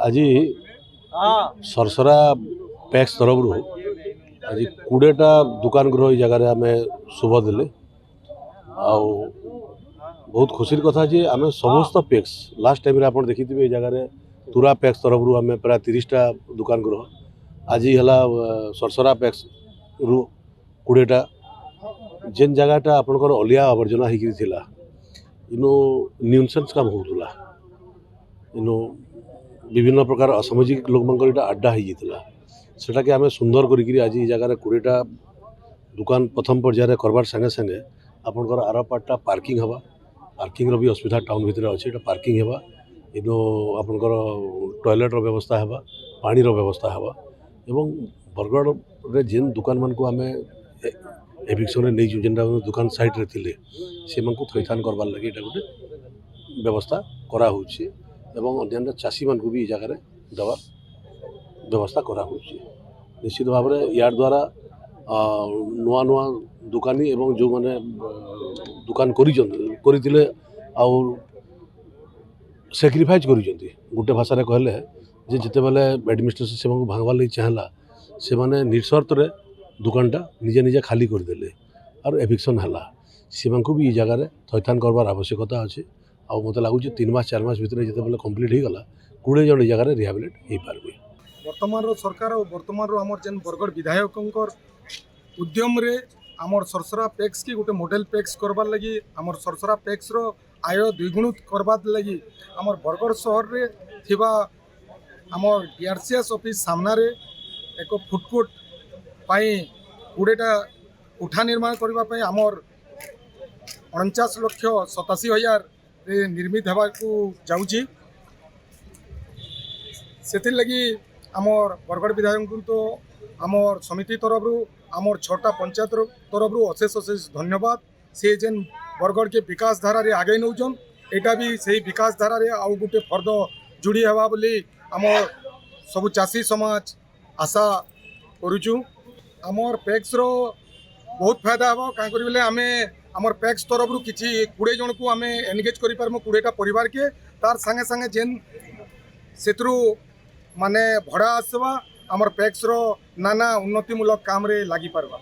आज सरसरा पैक्स तरफ आज 20टा दुकान गृह जगार आम शुभ देले बहुत खुशी कथा जे आम समस्त पैक्स लास्ट टाइम आप देखी ये जगार तुरा पैक्स तरफ आम प्राय 30टा दुकान गृह आज है सरसरा पैक्स रु 20टा जेन जगहटा आपंकर अलिया आवर्जना होता इनो न्यूसेंस काम होता इनो विभिन्न प्रकार असामाजिक लोक अड्डा होता सेटा के आम सुंदर करी आज जगार 20टा दुकान प्रथम पर्यायर करवार संगे संगे आपंकर आर पार्टा पार्किंग हवा पार्किंग भी असुविधा टाउन भितर अच्छे पार्किंग हवा इनो आपंकर टॉयलेट व्यवस्था हवा पानी व्यवस्था हवा एवं बरगढ़ रे जेन दुकान मान को आम एविक्शन नहीं जेनटा दुकान साइड रे थिले से मानकु थैथान करवार लगे एटा गोटे व्यवस्था करा होछि एवं अन्य चाषी मान को भी जगह देवा व्यवस्था करा होछि निश्चित भाव में यार द्वारा नुआ नुआ दुकानी एवं जो माने दुकान करथिले आउ सैक्रिफाइज करिसेंती गोटे भाषा रे कहले जे जते बेले एडमिनिस्ट्रेशन से भांगवा लई चाहला से माने निशर्त रे दुकानटा निजे निजे खाली करदेले और एविक्शन है से भी ये जगह थैथान करवार आवश्यकता अच्छे आ मत लगुच 3 मास 4 मास भितर जिते कम्प्लीट हो गला 20 जन जगह रिहाबिलिट हो पारे वर्तमान सरकार और वर्तमान आम जेन बरगढ़ विधायक उद्यम रे आमर सरसरा पैक्स की गोटे मॉडल पैक्स करवार लगी आमर सरसरा पैक्स रो आय द्विगुणित करवार लगी आमर बरगढ़ शहर रे थिबा आमर डीआरसीएस ऑफिस सामना रे एक फुटकोर्ट पाई 20टा कोठा निर्माण करने आमर 49,87,000 निर्मित होगाकू जाऊँगी से लगी आमर बरगढ़ विधायक तो आमर समिति तरफ आमर 6टा पंचायत तरफ अशेष अशेष धन्यवाद से जेन बरगढ़ के विकास धारा रे आगे नौचन एटा भी सही विकास धारा रे आउ गोटे फर्द जोड़ी हवा बोली आमर सबु चाषी समाज आशा करुचु आमर पैक्स रो बहुत फायदा हम क्या करें आम आमर पैक्स तरफ किसी 20 जन को आम एनगेज कर 20टा परिवार के तार संगे संगे जेन से माने भड़ा आसवा आमर पैक्स रो नाना उन्नतिमूलक काम रे लगी पारवा।